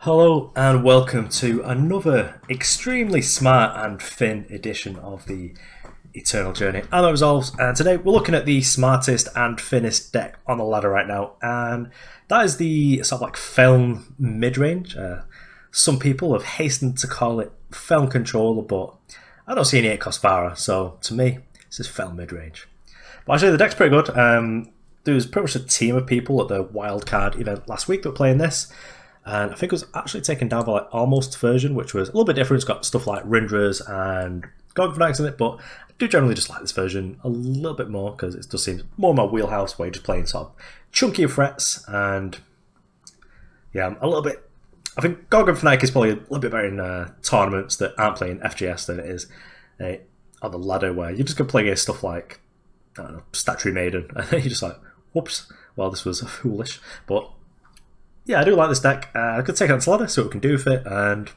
Hello and welcome to another extremely smart and thin edition of the Eternal Journey and the Resolves, and today we're looking at the smartest and thinnest deck on the ladder right now, and that is the sort of like Feln midrange. Some people have hastened to call it Feln Controller, but I don't see any 8-cost Vara, so to me this is Feln midrange. But actually the deck's pretty good. There was pretty much a team of people at the wildcard event last week that were playing this. And I think it was actually taken down by like almost version, which was a little bit different. It's got stuff like Rindras and Gogvanax in it, but I do generally just like this version a little bit more because it does seem more my wheelhouse, where you're just playing sort of chunkier threats. And yeah, I'm a little bit. I think Gogvanax is probably a little bit better in tournaments that aren't playing FGS than it is on the ladder, where you're just gonna play against stuff like, I don't know, Statuary Maiden, and then you're just like, whoops, well this was foolish, but. Yeah, I do like this deck. I could take it on the ladder, see what we can do with it, and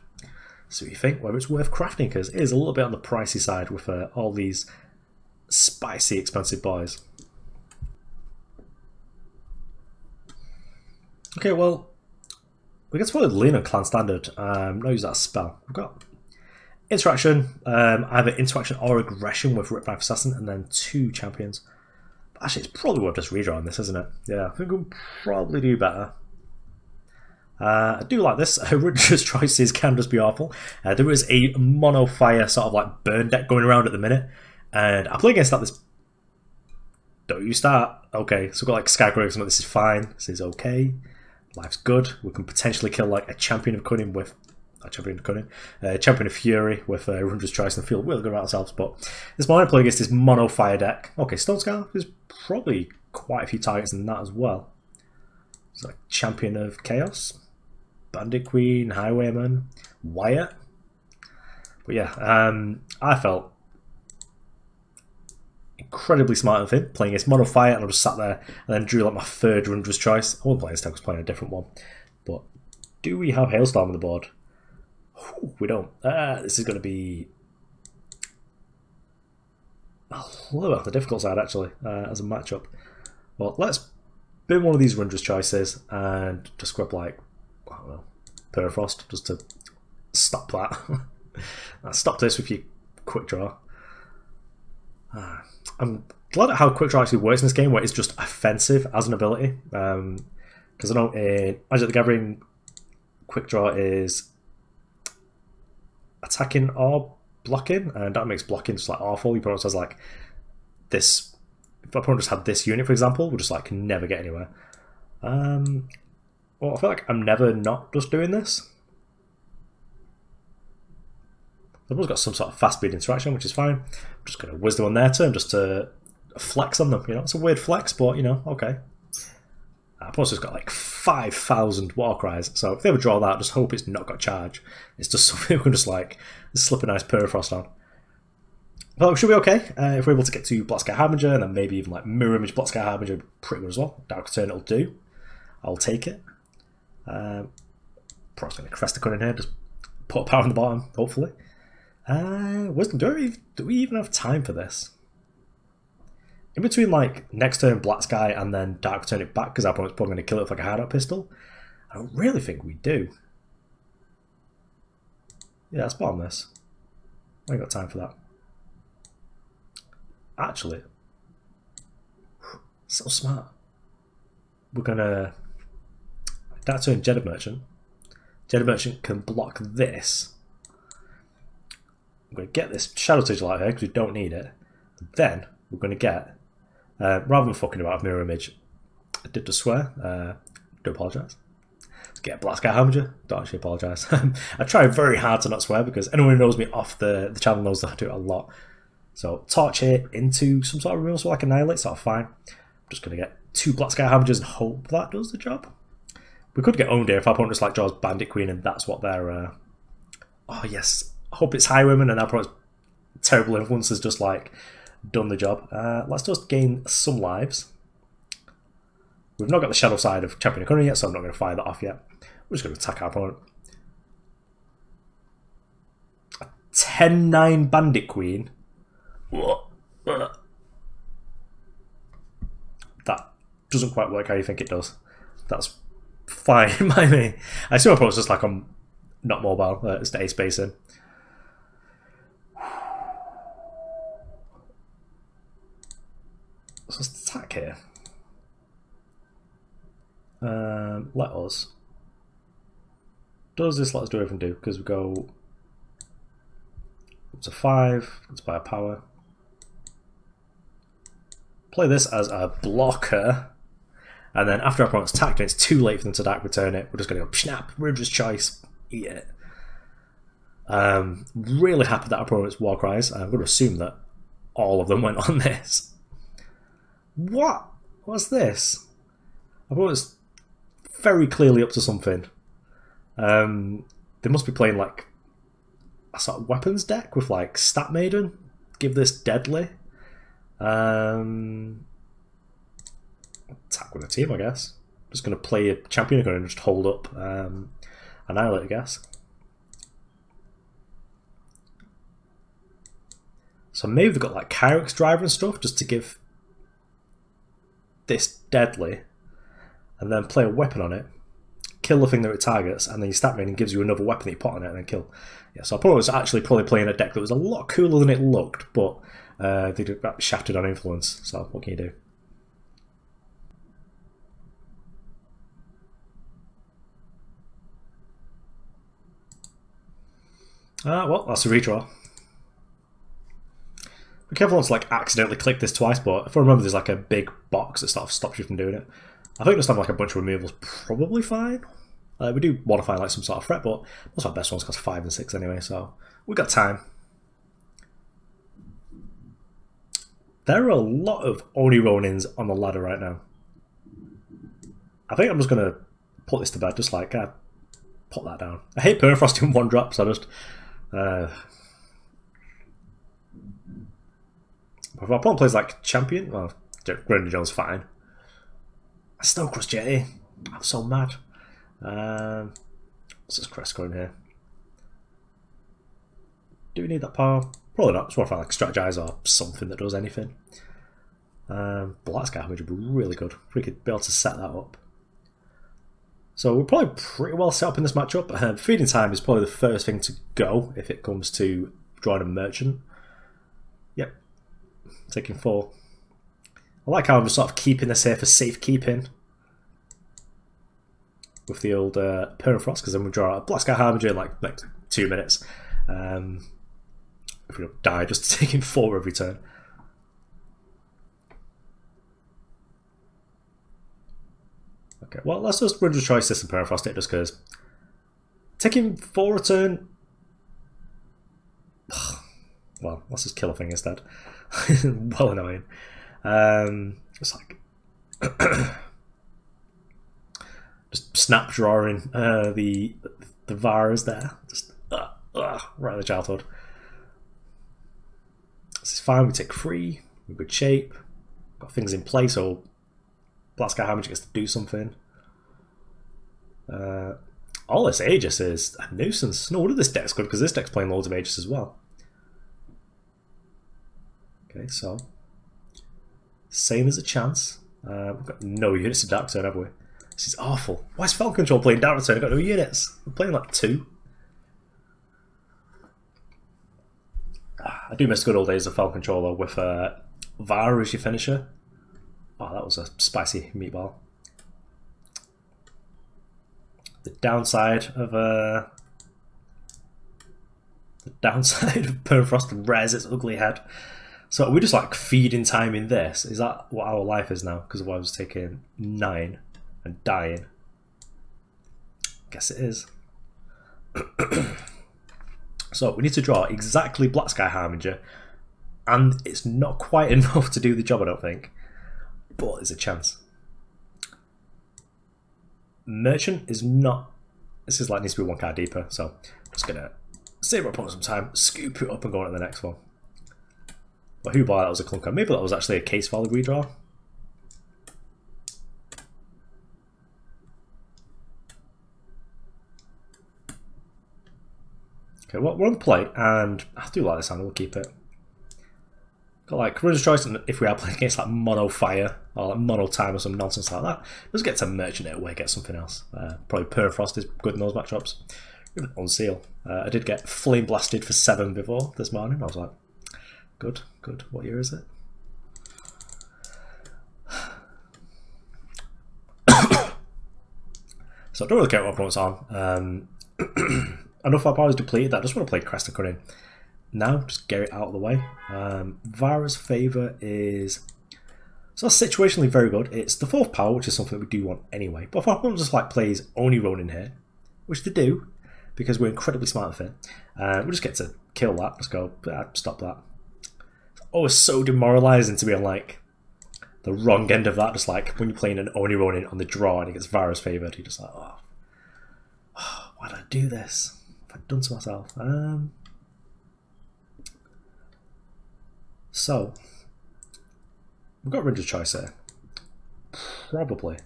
see what you think, whether it's worth crafting, because it is a little bit on the pricey side with all these spicy, expensive boys. Okay, well, we get to play with Lean on Clan Standard. Not use that spell. We've got Interaction, either Interaction or Aggression with Ripknife Assassin, and then 2 champions. But actually, it's probably worth just redrawing this, isn't it? Yeah, I think we'll probably do better. I do like this. Rindra's choices can just be awful. There is a mono fire sort of like burn deck going around at the minute, and I play against that. This don't you start? Okay, so we've got like Skycrow. This is fine. This is okay. Life's good. We can potentially kill like a champion of Cunning with champion of Fury with Rindra's choice and feel really good about ourselves. But this morning I play against this mono fire deck. Okay, Stone Scarf is probably quite a few targets in that as well. It's like Champion of Chaos. Bandit Queen, Highwayman, Wyatt. But yeah, I felt incredibly smart and thin playing against Mono Fire, and I just sat there and then drew like my third Rindra's choice. I wasn't playing this deck, I was playing a different one. But do we have Hailstorm on the board? Ooh, we don't. This is going to be a little bit on the difficult side actually, as a matchup. Well, let's bin one of these Rindra's choices and just grab like, I don't know, Permafrost, just to stop that. Stop this with your quick draw. I'm glad at how quick draw actually works in this game, where it's just offensive as an ability. Because I know in Magic the Gathering, quick draw is attacking or blocking, and that makes blocking just like awful. Your opponent has like this. If my opponent just had this unit, for example, we'll just like never get anywhere. Well, I feel like I'm never not just doing this. I've always got some sort of fast speed interaction, which is fine. I'm just going to Wisdom on their turn just to flex on them. You know, it's a weird flex, but you know, okay. I've also got like 5,000 Warcries, so if they ever draw that, just hope it's not got charge. It's just something we can just like slip a nice Permafrost on. Well, it should be okay if we're able to get to Blacksky Harbinger, and then maybe even like Mirror Image Blacksky Harbinger, pretty good as well. Dark Return it'll do. I'll take it. Probably going to Crest the Cunning here, just put a power on the bottom, hopefully. Wisdom, do we even have time for this? In between like next turn Black Sky and then Dark Return it back, because our opponent's probably going to kill it with like a hard out pistol. I don't really think we do. Yeah, let's bottom this. I ain't got time for that. Actually, so smart. We're gonna Dark Turn Jedi Merchant. Jedi Merchant can block this. I'm going to get this Shadow Sigil out here because we don't need it. Then we're going to get, rather than fucking about Mirror Image, I did just swear. Do apologise. Let's get a Black Sky Harbinger. Don't actually apologise. I try very hard to not swear because anyone who knows me off the channel knows that I do it a lot. So Torch here into some sort of removal, so like Annihilate, sort of fine. I'm just going to get 2 Black Sky Harbingers and hope that does the job. We could get owned here if our opponent just like draws Bandit Queen and that's what they're... Oh yes, I hope it's Highwayman and our opponent's terrible influence has just like done the job. Let's just gain some lives. We've not got the shadow side of Champion of Cunning yet, so I'm not going to fire that off yet. We're just going to attack our opponent. A 10-9 Bandit Queen. That doesn't quite work how you think it does. That's fine by me. I assume it's just like I'm not mobile, it's the A spacing. So let's attack here. Let us. Does this let us do everything do? Because we go up to 5, let's buy a power. Play this as a blocker. And then after our opponent's attacked and it's too late for them to attack, return it, we're just going to go snap, Rindra's choice, eat it. Really happy that our opponent's Warcries. I'm going to assume that all of them went on this. What? What's this? Our opponent's very clearly up to something. They must be playing like a sort of weapons deck with like Stat Maiden. Give this deadly. Attack with a team, I guess. Just going to play a champion and just hold up Annihilate, I guess. So maybe they've got like Kyrix driver and stuff just to give this deadly and then play a weapon on it, kill the thing that it targets, and then you stat main and gives you another weapon that you put on it and then kill. Yeah, so I probably was actually probably playing a deck that was a lot cooler than it looked, but they got shafted on influence, so what can you do? Well, that's a redraw. Be careful not to like accidentally click this twice, but if I remember there's like a big box that sort of stops you from doing it. I think just having like a bunch of removals probably fine. We do want to find like some sort of threat, but most of our best ones cost 5 and 6 anyway, so we got time. There are a lot of Oni Ronins on the ladder right now. I think I'm just going to put this to bed, just like, put that down. I hate Permafrost in 1-drop, so I just... if our opponent plays like champion, well, Rindra Jones fine. Snowcrust Jetty, I'm so mad. What's this Crest going here? Do we need that power? Probably not. Just want to find like Strategize or something that does anything. Black Sky Harbinger would be really good if we could be able to set that up. So we're probably pretty well set up in this matchup. Feeding time is probably the first thing to go if it comes to drawing a merchant. Yep, taking 4. I like how I'm just sort of keeping this here for safekeeping with the old Permafrost, because then we draw a Black Sky Harbinger in like 2 minutes. If we don't die, just taking 4 every turn. Okay, well, let's just Rindra choice this and Permafrost it, just because taking 4 a turn. Well, let's just kill a thing instead. Well annoying. It's like just snap drawing the Varas there, just right in the childhood. This is fine. We take 3. We're in good shape. Got things in place, so Black Sky Harbinger gets to do something. All this Aegis is a nuisance. No wonder this deck's good, because this deck's playing loads of Aegis as well. Okay, so same as a chance. We've got no units to dark turn, have we? This is awful. Why is Feln Control playing dark turn? I've got no units. We're playing like 2. I do miss good old days of Feln Controller with Vara as your finisher. Oh, that was a spicy meatball. The downside of Permafrost rears its ugly head. So are we just like feeding time in this? Is that what our life is now? Because otherwise I was taking 9 and dying. Guess it is. So we need to draw exactly Black Sky Harbinger, and it's not quite enough to do the job, I don't think. But there's a chance. Merchant is not... This is like needs to be 1 card deeper, so I'm just gonna save our opponent some time, scoop it up and go on to the next one. But who bought that was a clunker. Maybe that was actually a case value redraw. Okay, well, we're on the play, and I do like this hand, we'll keep it. Got like Rindra's Choice, and if we are playing against like mono fire or like mono time or some nonsense like that, let's get to merchant it away, get something else. Probably Permafrost is good in those matchups. Unseal. I did get Flame Blasted for 7 before this morning. I was like, good, good. What year is it? So I don't really care what opponent's on. Enough our power is depleted that I just want to play Crest and Cunning. Now, just get it out of the way. Vara's Favour is... So that's situationally very good. It's the 4th power, which is something that we do want anyway. But if our opponent just like plays only Ronin here, which they do, because we're incredibly smart and fit, we just get to kill that. Just go, stop that. It's always so demoralising to be on like the wrong end of that. Just like when you're playing an Oni Ronin on the draw and it gets Vara's favoured, you're just like, oh, why did I do this? What have I done to myself? So, we've got Rindra's Choice here. Probably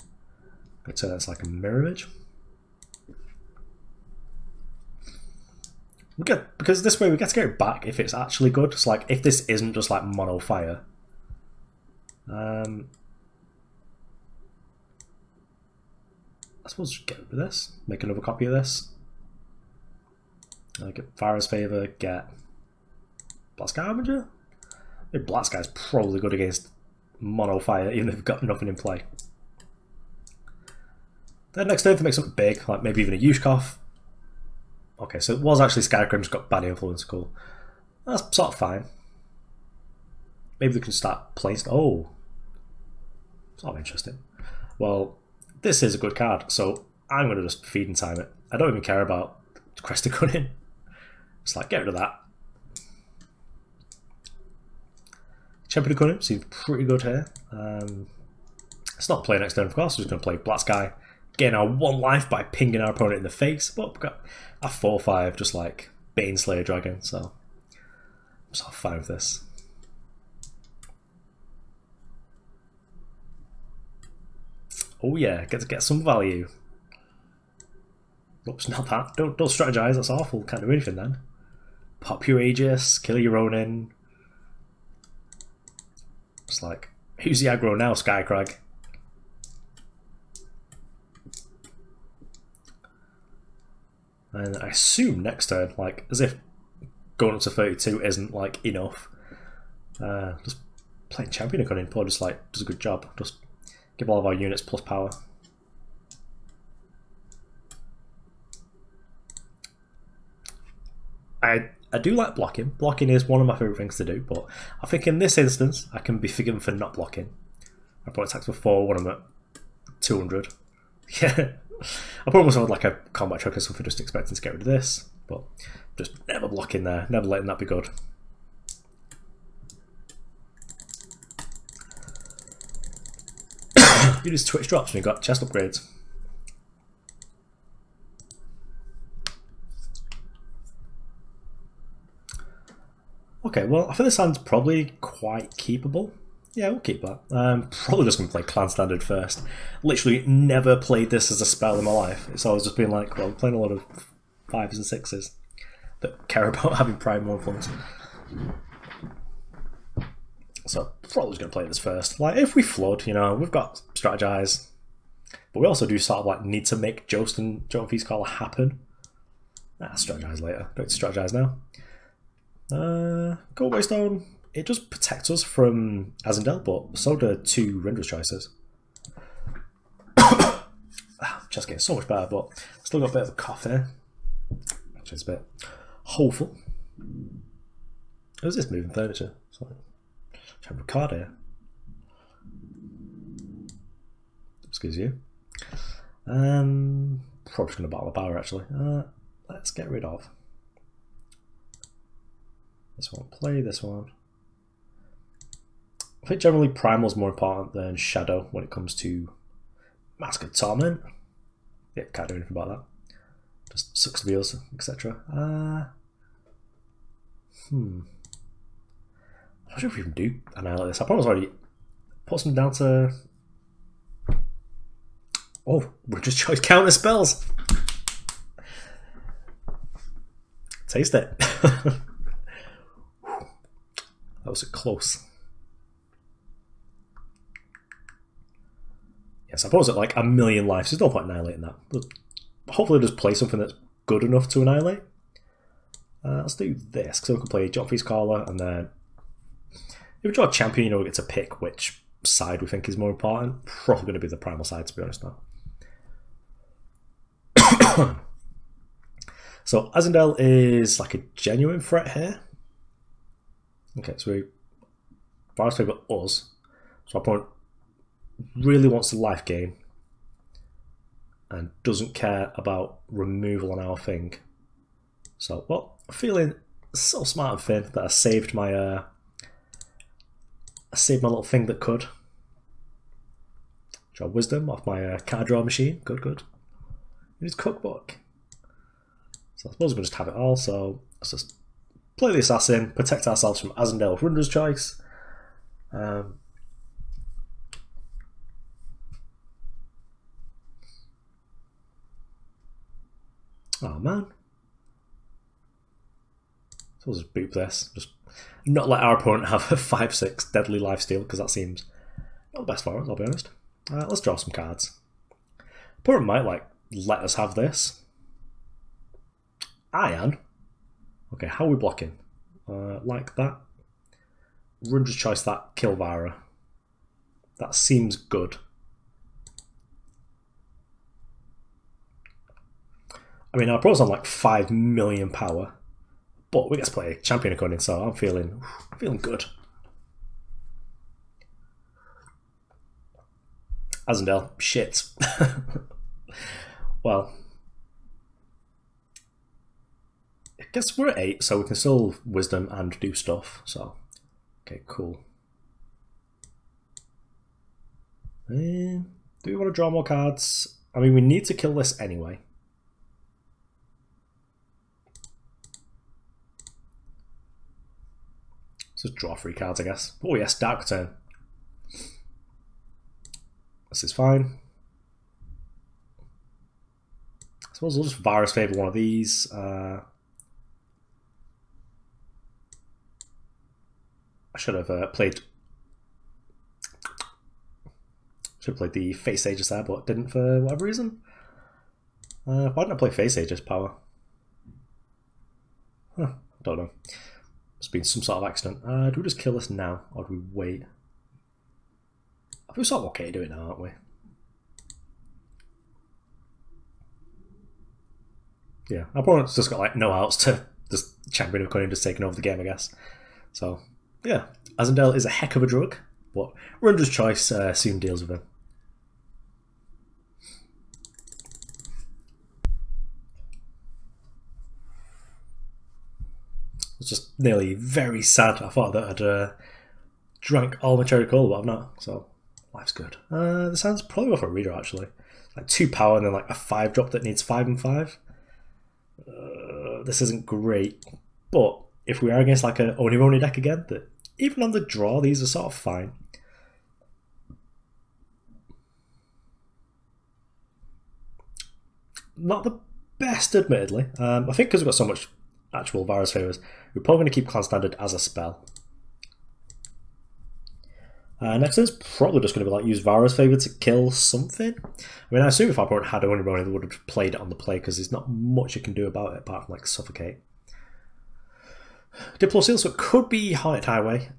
going to turn that's like a mirror image. Because this way we get to get it back if it's actually good. It's like if this isn't just like mono fire. I suppose just get rid of this. Make another copy of this. Get Vara's Favour, get Blacksky Harbinger. Blacksky's probably good against mono fire, even if they've got nothing in play. Then next turn to make something big, like maybe even a Yushkov. Okay, so it was actually Skycrim's got bad influence, cool. That's sort of fine. Maybe we can start playing. Oh, sort of interesting. Well, this is a good card, so I'm going to just feed and time it. I don't even care about Crest and Cunning. It's like, get rid of that. Champion Cunning seems pretty good here. It's not play next turn, of course. We're just going to play Blacksky, getting our 1 life by pinging our opponent in the face. But we've got a 4/5, just like Baneslayer Dragon, so I'm sort of fine with this. Oh yeah, get to get some value. Oops, not that. Don't strategize. That's awful. Can't do anything then. Pop your Aegis, kill your Ronin. It's like, who's the aggro now, Skycrag? And I assume next turn, like, as if going up to 32 isn't like enough. Just playing Champion Cunning probably just like does a good job. Just give all of our units plus power. I do like blocking. Blocking is one of my favourite things to do, but I think in this instance I can be forgiven for not blocking. I probably attacked for 4 when I'm at 200. Yeah. I probably must have had like a combat trick or something, just expecting to get rid of this, but just never blocking there, never letting that be good. You just Twitch drops when you've got chest upgrades. Okay, well, I think this hand's probably quite keepable. Yeah, we'll keep that. Probably just going to play Clan Standard first. Literally never played this as a spell in my life. It's always just been like, well, I'm playing a lot of 5s and 6s that care about having Primal influence. So probably just going to play this first. Like, if we flood, you know, we've got Strategize. But we also do sort of like need to make Jotun Feast Caller happen. Strategize later. Don't Strategize now. Go Waystone. It just protects us from Azendel, but so do 2 Rindra's Choices. Just getting so much better, but still got a bit of a cough here. Which is a bit hopeful. Who's this moving furniture? Sorry. Trying to record here. Excuse you. Probably just going to battle the power actually. Let's get rid of this one. Play this one. I think generally Primal's more important than Shadow when it comes to Mask of Torment. Yeah, can't do anything about that. Just sucks to be us, etc. I'm not sure if we can do Annihilate this. I promise already put some down to... Oh, we're just choice counter spells. Taste it. That was close. Yes, I suppose at like 1,000,000 lives, there's no point annihilating that. But hopefully just play something that's good enough to annihilate. Let's do this, because we can play Jotun Caller, and then if we draw a champion, you know, we get to pick which side we think is more important. Probably going to be the Primal side, to be honest now. So Azendel is like a genuine threat here. Okay, so we Vara's favour us. So our opponent really wants the life gain and doesn't care about removal on our thing. So, well, I'm feeling so smart and Finn that I saved my little thing that could. Draw wisdom off my card draw machine. Good, good. Use cookbook. So I suppose we'll just have it all. So let's just play the assassin, protect ourselves from Azendel with Rindra's choice. Oh man. So we'll just boop this. Just not let our opponent have a 5/6 deadly lifesteal, because that seems not the best for us, I'll be honest. Let's draw some cards. Opponent might like let us have this. Iron. Okay, how are we blocking? Like that. Rindra's choice that, kill Vara. That seems good. I mean, our pro's on like 5,000,000 power, but we get to play Champion of Cunning, so I'm feeling good. Azendel, shit. Well, I guess we're at 8, so we can still wisdom and do stuff. So, okay, cool. Do we want to draw more cards? I mean, we need to kill this anyway. Let's just draw 3 cards, I guess. Oh yes, Dark Return. This is fine. I suppose we'll just Vara's favour one of these. I should have played the Face Aegis there, but didn't for whatever reason. Why didn't I play Face Aegis power? Huh, don't know. It's been some sort of accident. Do we just kill this now, or do we wait? I think we're sort of okay to do it now, aren't we? Yeah, our opponent's just got like no outs to just Champion of Cunning just taking over the game, I guess. So, yeah, Azendel is a heck of a drug, but Rindra's choice soon deals with him. It's just nearly very sad. I thought that I'd drank all my cherry cola, but I've not, so life's good. This hand's probably worth a reader, actually. Like 2 power and then like a 5-drop that needs 5 and 5. This isn't great, but if we are against like an Onironi deck again, that even on the draw, these are sort of fine. Not the best, admittedly. I think because we've got so much actual Vara's favours, we're probably going to keep Clan Standard as a spell. Next is probably just going to be like use Vara's favour to kill something. I mean, I assume if our opponent had Onironi, they would have played it on the play, because there's not much you can do about it apart from like Suffocate. Diplo-Seal, so it could be Haunted Highway.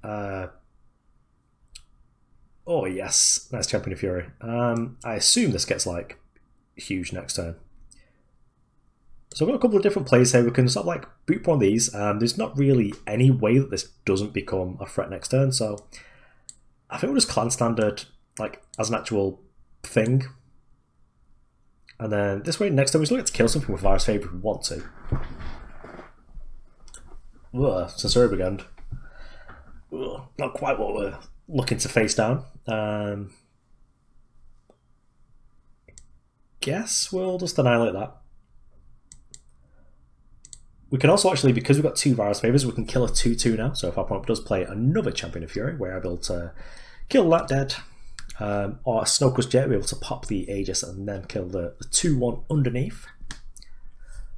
Oh yes, nice Champion of Fury. I assume this gets like huge next turn. So I've got a couple of different plays here. We can sort of like boot one of these. There's not really any way that this doesn't become a threat next turn, so I think we'll just Clan Standard like as an actual thing. And then this way next time we still get to kill something with Vara's favour if we want to. Ugh, Sensori Brigand. Ugh, not quite what we're looking to face down. Guess we'll just annihilate that. We can also actually, because we've got 2 Vara's favours, we can kill a 2/2 now. So if our opponent does play another Champion of Fury, we're able to kill that dead. Or a Snowcrest Jet, we're able to pop the Aegis and then kill the 2/1 underneath.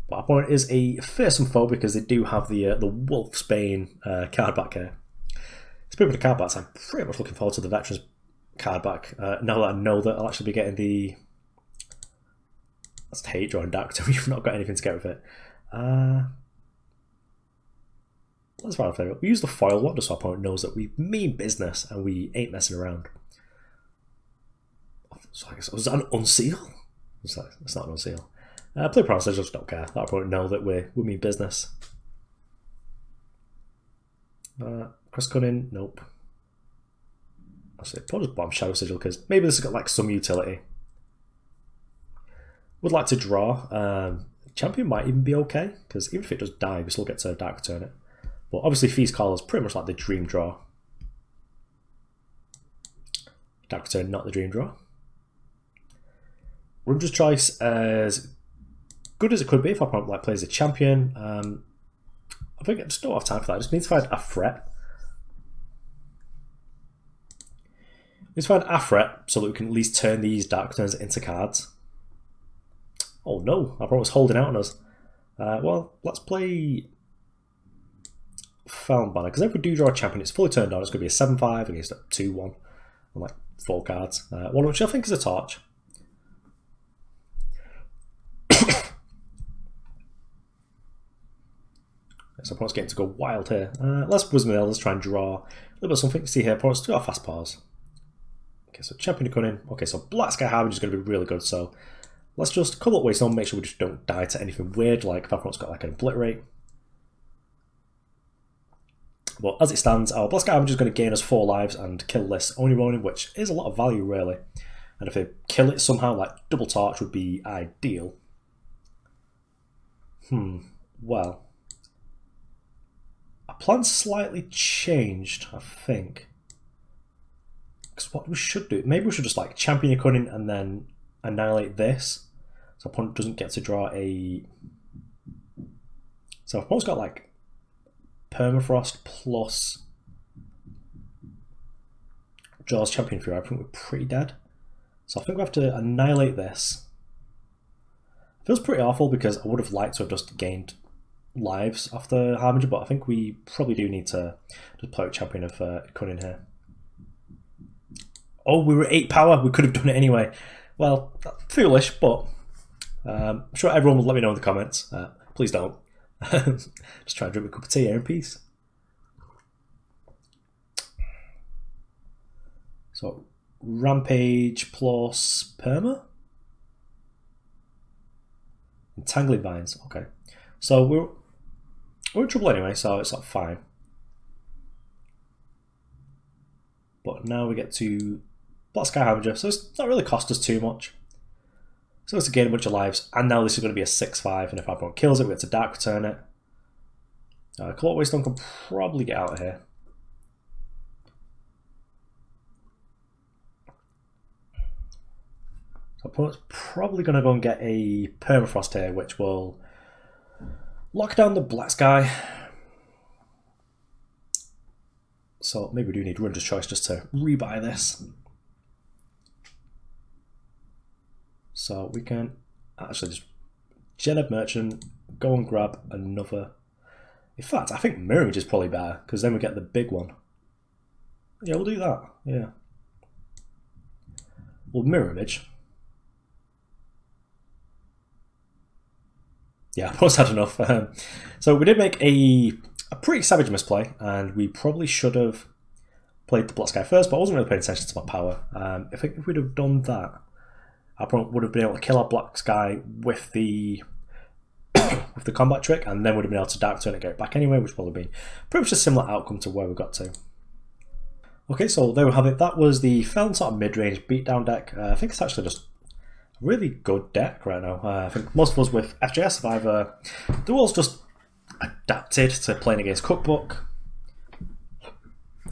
But our opponent is a fearsome foe because they do have the Wolfsbane card back here. Speaking of the card backs, I'm pretty much looking forward to the Veterans card back. Now that I know that I'll actually be getting the... I just hate drawing Dark Tome. We've not got anything to get with it. Let's fire a We use the foil one just so our opponent knows that we mean business and we ain't messing around. So I guess, was that an Unseal? It's not an Unseal. Play Primal, I just don't care. That opponent know that we mean business. Crest Cunning, nope. Actually, I'll just bomb Shadow Sigil because maybe this has got like some utility. Would like to draw. Champion might even be okay because even if it does die, we still get to Dark Return it. But obviously, Feast Call is pretty much like the dream draw. Dark Return, not the dream draw. Rindra's Choice, as good as it could be if our opponent like plays a champion. I think I just don't have time for that. I just need to find a threat. Need to find a threat so that we can at least turn these Dark Returns into cards. Oh no, our opponent was holding out on us. Well, let's play Feln Banner, because if we do draw a champion, it's fully turned on. It's going to be a 7-5 against a 2-1 on like 4 cards. One of which I think is a Torch. So opponent's getting to go wild here. Let's Wisdom Mill, let's try and draw a little bit of something. See here, opponent's still got fast pause. Okay, so Champion to Cunning. Okay, so Black Sky Harbinger is going to be really good. So let's just Cobalt Waystone, make sure we just don't die to anything weird, like if our opponent's got like an Obliterate. But as it stands, our Black Sky Harbinger is going to gain us 4 lives and kill this Oni, which is a lot of value really. And if they kill it somehow, like double Torch would be ideal. Well. Our plan's slightly changed, I think. Because what we should do, maybe we should just like Champion your Cunning and then Annihilate this. So opponent doesn't get to draw a... So opponent's got like Permafrost plus draws Champion Fury. I think we're pretty dead. So I think we have to Annihilate this. It feels pretty awful because I would have liked to have just gained lives after Harbinger, but I think we probably do need to just play with Champion of Cunning here. Oh, we were 8 power. We could have done it anyway. Well, that's foolish, but I'm sure everyone will let me know in the comments. Please don't. Just try and drink a cup of tea here in peace. So, Rampage plus Perma? Entangling Vines, okay. So we're in trouble anyway, so it's not fine. But now we get to Black Sky Harbinger, so it's not really cost us too much. So it's to gain a bunch of lives, and now this is going to be a 6-5, and if our opponent kills it, we get to Dark Return it. Cobalt Waystone can probably get out of here. So opponent's probably going to go and get a Permafrost here, which will lock down the Black Sky. So maybe we do need Rindra's Choice just to rebuy this. So we can actually just Geneb Merchant, go and grab another. In fact, I think Mirage is probably better because then we get the big one. Yeah, we'll do that. Yeah. Well, Mirage. Yeah, I've almost had enough. So we did make a pretty savage misplay, and we probably should have played the Black Sky first, but I wasn't really paying attention to my power. I think if we'd have done that, our opponent would have been able to kill our Black Sky with the with the combat trick, and then would have been able to Dark Turn and get it back anyway, which would probably been pretty much a similar outcome to where we got to. Okay, so there we have it. That was the Feln sort of mid-range beatdown deck. I think it's actually just a really good deck right now. I think most of us with FJS have either they're all just adapted to playing against Cookbook,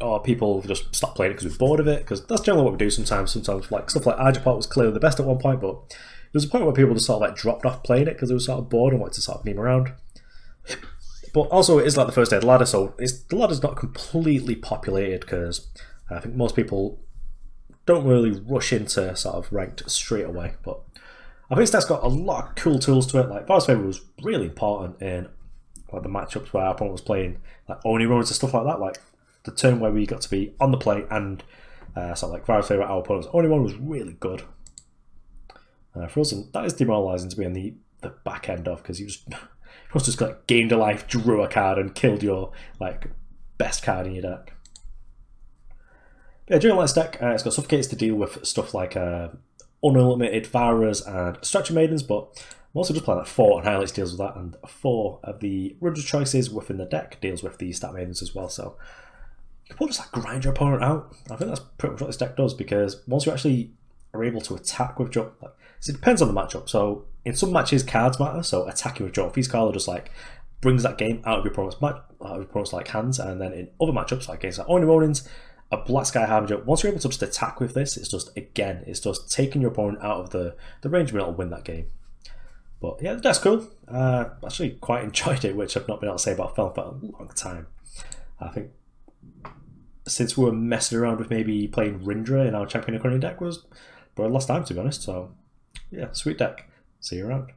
or people just stop playing it because we're bored of it, because that's generally what we do sometimes. Sometimes like stuff like Argipot was clearly the best at one point, but there was a point where people just sort of like dropped off playing it because they were sort of bored and wanted to sort of meme around. But also it is like the first day of the ladder, so the ladder's not completely populated because I think most people don't really rush into sort of ranked straight away. But I think this deck's got a lot of cool tools to it. Like Vara's Favour was really important in like the matchups where our opponent was playing like Oni runs and stuff like that. Like the turn where we got to be on the play and So like Vara's favourite, our opponent's only one was really good. For us, and that is demoralising to be on the back end of, because you just like gained a life, drew a card, and killed your like best card in your deck. But yeah, during this deck, it's got Suffocates to deal with stuff like unlimited Varas and Strategy Maidens, but I'm also just playing like 4 Annihilates deals with that, and 4 of the Rindra choices within the deck deals with the Stat Maidens as well. So you can probably just like grind your opponent out. I think that's pretty much what this deck does, because once you actually are able to attack with Jotun, like, it depends on the matchup. So in some matches, cards matter. So attacking with Jotun Feast-Caller just like brings that game out of your opponent's like hands, and then in other matchups like against like Only Ronins, a Black Sky Harbinger, once you're able to just attack with this, it's just taking your opponent out of the range of being able to win that game. But yeah, that's cool. Actually quite enjoyed it, which I've not been able to say about Feln for a long time. I think since we were messing around with maybe playing Rindra in our Champion and Cunning deck was probably last time, to be honest. So yeah, sweet deck. See you around.